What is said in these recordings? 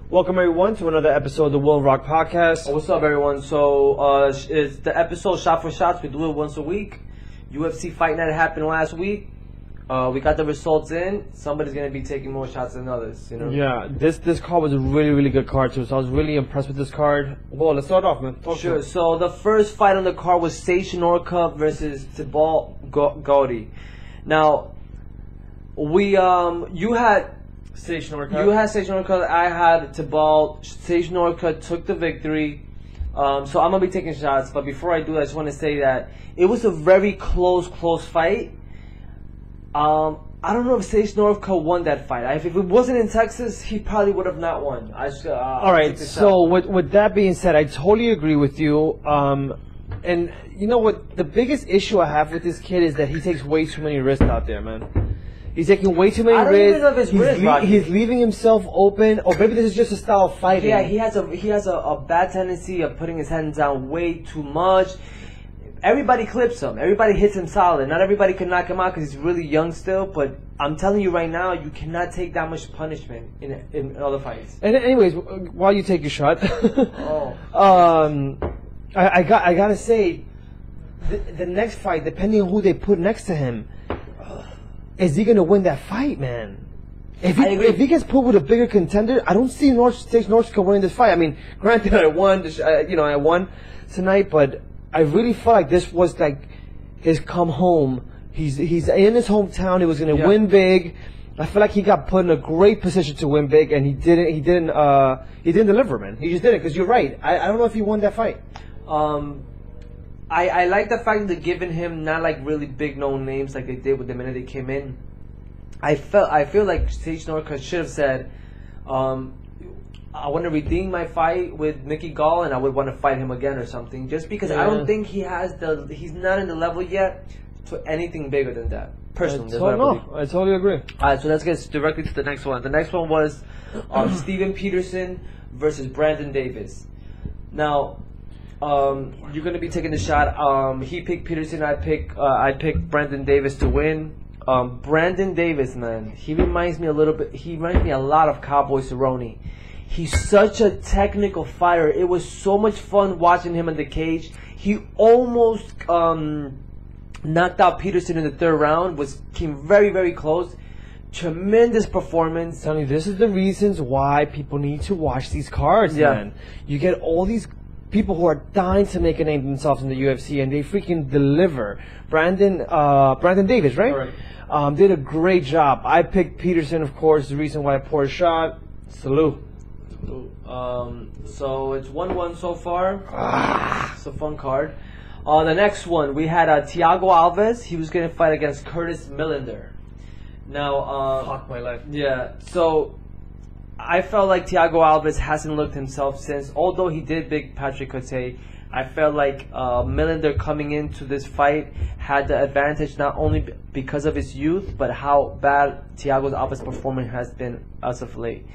Welcome everyone to another episode of the Will Rock Podcast. What's up, everyone? So, it's the episode Shot for Shots. We do it once a week. UFC Fight Night happened last week. We got the results in. Somebody's gonna be taking more shots than others, you know. Yeah, this card was a really good card too. So I was really impressed with this card. Well, let's start off, man. Sure. So the first fight on the card was Sage Norcup versus Thibault Gaudy. Now, you had Sage Norcup. You had Sage Norcup. I had Thibault. Sage Norcup took the victory. So I'm gonna be taking shots. But before I do, I just want to say that it was a very close fight. I don't know if Sage Norcup won that fight. If it wasn't in Texas, he probably would have not won. All right. So with that being said, I totally agree with you. And you know what? The biggest issue I have with this kid is that he takes way too many risks out there, man. He's taking way too many risks. I don't even know if it's risk, he's leaving himself open, or maybe this is just a style of fighting. Yeah, he has a bad tendency of putting his hands down way too much. Everybody clips him. Everybody hits him solid. Not everybody can knock him out because he's really young still. But I'm telling you right now, you cannot take that much punishment in other fights. And anyways, while you take your shot, I gotta say, the next fight, depending on who they put next to him, is he gonna win that fight, man? If he gets put with a bigger contender, I don't see Sage Norcup winning this fight. I mean, granted, I won tonight, but I really felt like this was like his come home. He's in his hometown. He was gonna win big. I feel like he got put in a great position to win big, and he didn't deliver, man. He just didn't. Because you're right. I don't know if he won that fight. I like the fact that they're giving him not like really big known names like they did with the minute they came in. I feel like Sage Norcup should have said, I want to redeem my fight with Mickey Gall and I would want to fight him again or something. Just because I don't think he's not in the level yet to anything bigger than that. Personally, I totally agree. Alright, so let's get directly to the next one. The next one was Steven Peterson versus Brandon Davis. Now, you're gonna be taking the shot. He picked Peterson. I picked Brandon Davis to win. Brandon Davis, man, he reminds me a lot of Cowboy Cerrone. He's such a technical fighter. It was so much fun watching him in the cage. He almost knocked out Peterson in the third round. Came very close. Tremendous performance. Tony, this is the reasons why people need to watch these cards, man. You get all these people who are dying to make a name for themselves in the UFC, and they freaking deliver. Brandon Davis, right? Correct. Did a great job. I picked Peterson, of course, the reason why I poured a shot. Salute. So it's 1-1 so far. It's a fun card. The next one, we had Thiago Alves. He was going to fight against Curtis Millender. Now, fuck my life. Yeah, so I felt like Thiago Alves hasn't looked himself since. Although he did beat Patrick Cote, I felt like Millender coming into this fight had the advantage not only because of his youth, but how bad Thiago Alves' performance has been as of late.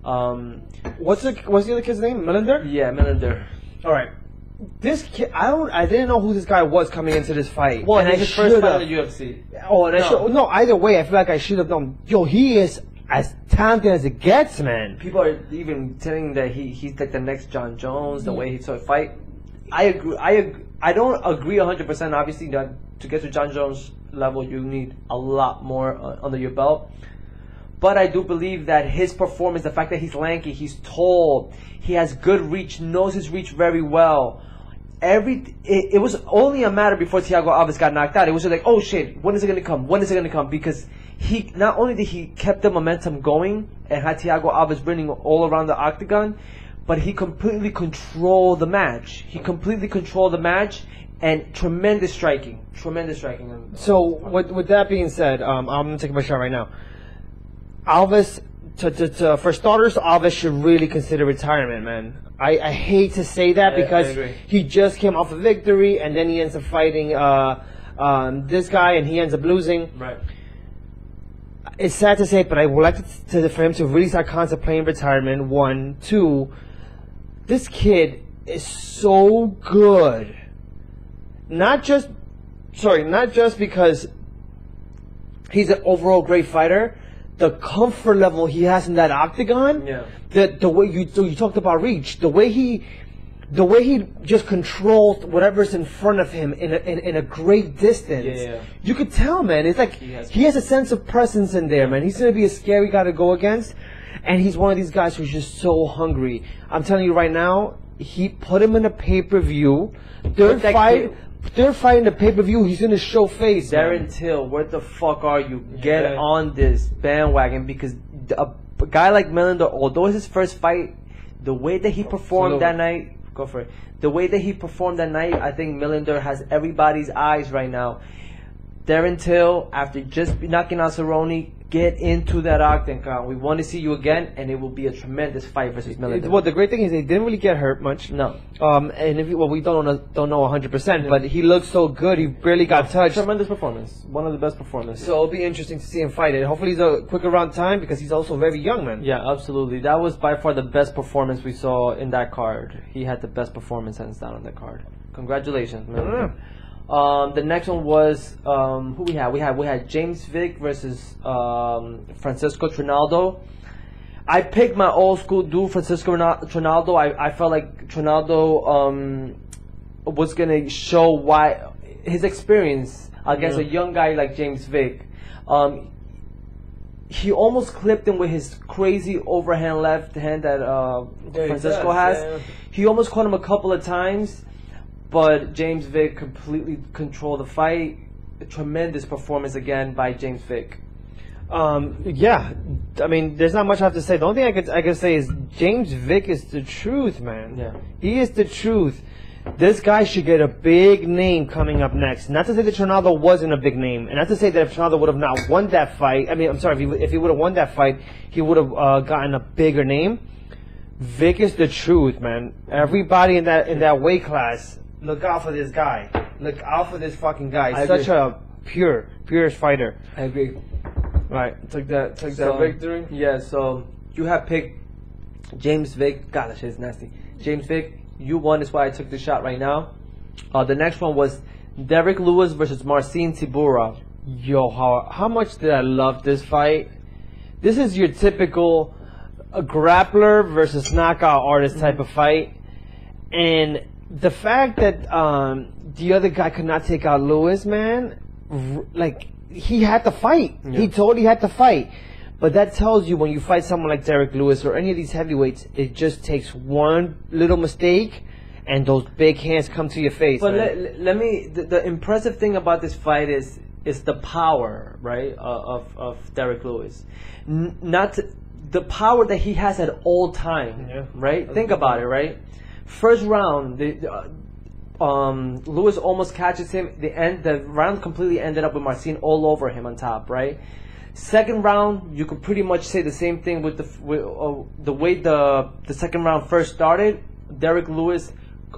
What's the other kid's name? Millender? Yeah, Millender. All right. This kid, I didn't know who this guy was coming into this fight. Well, and his first fight in the UFC. Oh, and no, either way, I feel like I should have known. Yo, he is as talented as it gets, man. People are even telling that he's like the next John Jones, the way he sort of fight. I agree. I don't agree 100%. Obviously, that to get to John Jones level, you need a lot more under your belt. But I do believe that his performance, the fact that he's lanky, he's tall, he has good reach, knows his reach very well. It was only a matter before Thiago Alves got knocked out. It was just like, oh shit, when is it gonna come? When is it gonna come? Because he not only did he kept the momentum going and had Thiago Alves running all around the octagon, but he completely controlled the match. And tremendous striking. So with that being said, I'm gonna take my shot right now. Alves, for starters, Alves should really consider retirement, man. I hate to say that because he just came off a victory and then he ends up fighting this guy and he ends up losing. Right. It's sad to say, but I would like for him to really start contemplating retirement. 1, 2. This kid is so good. Not just because he's an overall great fighter, the comfort level he has in that octagon. Yeah. The way you talked about reach, the way he just controls whatever's in front of him in a great distance. Yeah. You could tell, man. It's like he has a sense of presence in there, man. He's gonna be a scary guy to go against, and he's one of these guys who's just so hungry. I'm telling you right now, he put him in a pay-per-view. Third fight in the pay-per-view, he's gonna show face. Darren Till, where the fuck are you? Get on this bandwagon, because a guy like Millender, although it's his first fight, the way that he performed that night, go for it. The way that he performed that night, I think Millender has everybody's eyes right now. Darren Till, after just knocking out Cerrone, get into that octagon. We want to see you again, and it will be a tremendous fight versus Millender. Well, the great thing is they didn't really get hurt much. No. And we don't know 100%, but he looked so good. He barely got touched. Tremendous performance. One of the best performances. So it'll be interesting to see him fight it. Hopefully he's a quick around time because he's also very young, man. Yeah, absolutely. That was by far the best performance we saw in that card. He had the best performance hands down on that card. Congratulations, man. The next one was who we had? We had James Vick versus Francisco Trinaldo. I picked my old school dude, Francisco Trinaldo. I felt like Trinaldo was gonna show why his experience against a young guy like James Vick. He almost clipped him with his crazy overhand left hand that Francisco has. Yeah. He almost caught him a couple of times. But James Vick completely controlled the fight. A tremendous performance again by James Vick. Yeah, I mean, there's not much I have to say. The only thing I can say is James Vick is the truth, man. Yeah, he is the truth. This guy should get a big name coming up next. Not to say that Trinaldo wasn't a big name, and not to say that if Trinaldo would have not won that fight, I mean, I'm sorry, if he would have won that fight, he would have gotten a bigger name. Vick is the truth, man. Everybody in that weight class. Look out for this guy. Look out for this fucking guy. He's such a purest fighter. I agree. Right. Took that victory. Yeah, so you have picked James Vick. God, that shit is nasty. James Vick, you won. That's why I took the shot right now. The next one was Derek Lewis versus Marcin Tybura. Yo, how much did I love this fight? This is your typical grappler versus knockout artist type of fight. And the fact that the other guy could not take out Lewis, man, like, he had to fight. Yeah. He totally had to fight. But that tells you when you fight someone like Derek Lewis or any of these heavyweights, it just takes one little mistake and those big hands come to your face. But let me, the impressive thing about this fight is the power, right, of Derek Lewis. Not the power that he has at all time, right? Think about it, right? First round, Lewis almost catches him. The round completely ended up with Marcin all over him on top, right? Second round, you could pretty much say the same thing with the way the second round first started. Derek Lewis,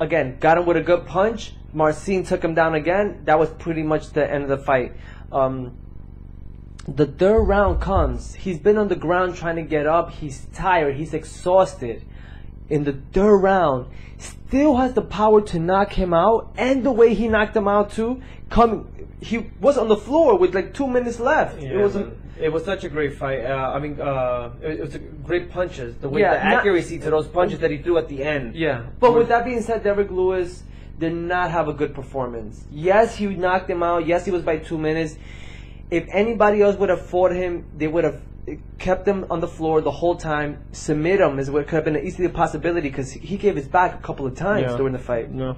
again, got him with a good punch. Marcin took him down again. That was pretty much the end of the fight. The third round comes. He's been on the ground trying to get up. He's tired. He's exhausted. In the third round, still has the power to knock him out, and the way he knocked him out too. He was on the floor with like 2 minutes left. Yeah, it was such a great fight. It was great punches. The way the accuracy to those punches that he threw at the end. Yeah, but with that being said, Derek Lewis did not have a good performance. Yes, he knocked him out. Yes, he was by 2 minutes. If anybody else would have fought him, they would have kept him on the floor the whole time. Submit him is what could have been an easy possibility because he gave his back a couple of times during the fight. No.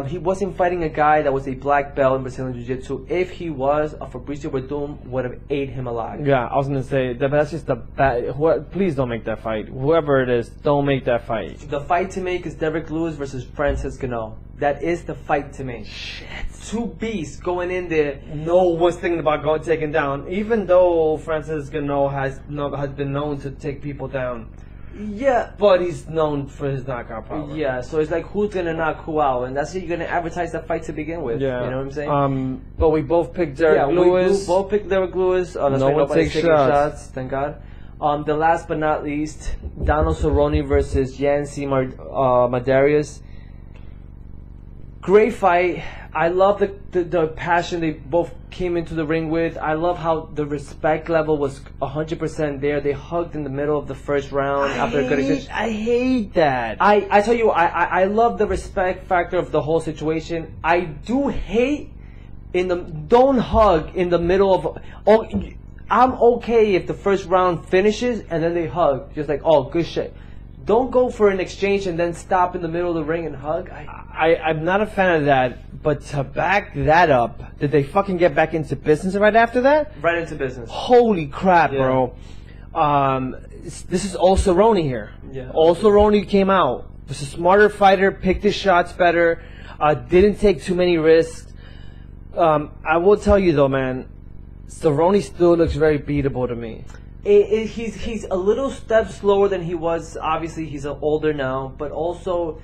He wasn't fighting a guy that was a black belt in Brazilian Jiu-Jitsu. If he was, a Fabricio Verdum would have ate him alive. Yeah, I was going to say, that's just the bad... Please don't make that fight. Whoever it is, don't make that fight. The fight to make is Derek Lewis versus Francis Gano. That is the fight to make. Shit. Two beasts going in there. No one's thinking about taking down. Even though Francis Gano has been known to take people down. Yeah, but he's known for his knockout power. Yeah, so it's like who's gonna knock who out, and that's how you're gonna advertise that fight to begin with. Yeah, you know what I'm saying. But we both picked Derek Lewis. We both picked Derek Lewis. No one takes shots. Thank God. The last but not least, Donald Cerrone versus Yancy Medeiros. great fight. I love the passion they both came into the ring with. I love how the respect level was 100% there. They hugged in the middle of the first round after a good exchange. I hate that. I tell you, I love the respect factor of the whole situation. I do hate don't hug in the middle of. Oh, I'm okay if the first round finishes and then they hug, just like, oh, good shit. Don't go for an exchange and then stop in the middle of the ring and hug. I'm not a fan of that, but to back that up, did they fucking get back into business right after that? Right into business. Holy crap, bro. This is Ol Cerrone here. Yeah. Ol Cerrone came out. Was a smarter fighter, picked his shots better, didn't take too many risks. I will tell you though, man, Cerrone still looks very beatable to me. He's a little step slower than he was. Obviously, he's older now, but also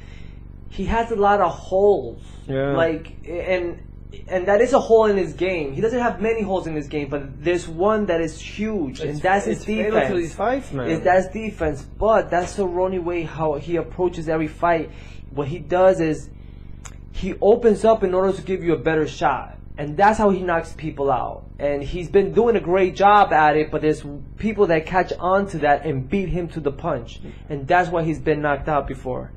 he has a lot of holes. Yeah. Like, and that is a hole in his game. He doesn't have many holes in his game, but there's one that is huge, and that's his defense. Fatal to these fights, man. That's defense, but that's Cerrone way how he approaches every fight. What he does is he opens up in order to give you a better shot. And that's how he knocks people out. And he's been doing a great job at it, but there's people that catch on to that and beat him to the punch. And that's why he's been knocked out before.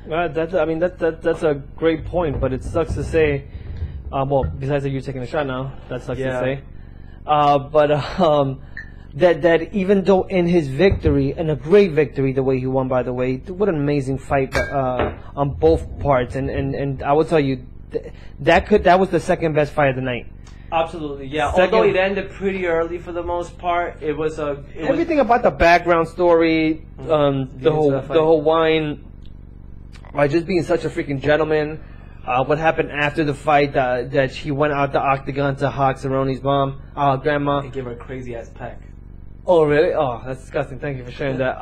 That's a great point, but it sucks to say. Well, besides that you're taking a shot now, that sucks to say. That even though in his victory, and a great victory, the way he won, by the way, what an amazing fight on both parts. And I will tell you, that was the second best fight of the night. Absolutely, yeah. Although it ended pretty early for the most part, everything about the background story, the whole wine, by just being such a freaking gentleman. What happened after the fight? That she went out the octagon to hug Cerrone's mom, grandma. They gave her a crazy ass peck. Oh really? Oh, that's disgusting. Thank you for sharing that.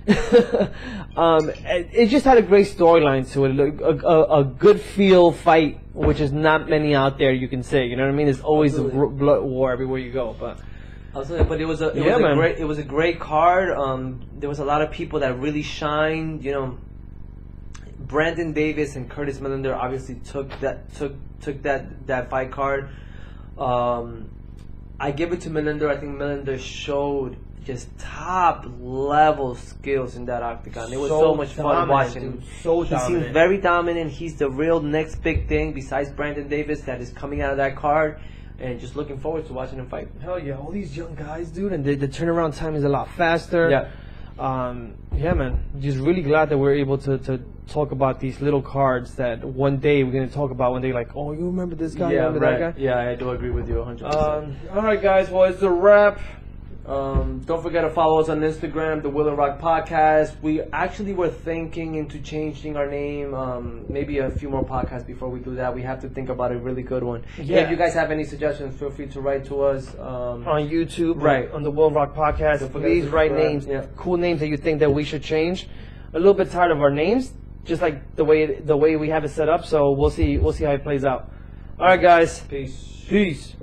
It just had a great storyline to it, a good feel fight, which is not many out there. You can say, you know what I mean? There's always a blood war everywhere you go, but it was a great card. There was a lot of people that really shined. You know, Brandon Davis and Curtis Millender obviously took that fight card. I give it to Millender. I think Millender showed just top level skills in that octagon. It was so much fun watching him. He seems very dominant. He's the real next big thing besides Brandon Davis that is coming out of that card, and just looking forward to watching him fight. Hell yeah, all these young guys, dude, and the turnaround time is a lot faster. Yeah, man. Just really glad that we're able to talk about these little cards that one day we're gonna talk about. One day, like, oh, you remember this guy? Yeah, remember that guy? Yeah, I do agree with you 100%. All right, guys. Well, it's a wrap. Don't forget to follow us on Instagram, the Will and Rock Podcast. We actually were thinking into changing our name, maybe a few more podcasts before we do that. We have to think about a really good one. Yeah. If you guys have any suggestions, feel free to write to us. On YouTube, right, on the Will and Rock Podcast. Please write names, cool names that you think that we should change. A little bit tired of our names, just like the way we have it set up. So we'll see how it plays out. All right, guys. Peace. Peace.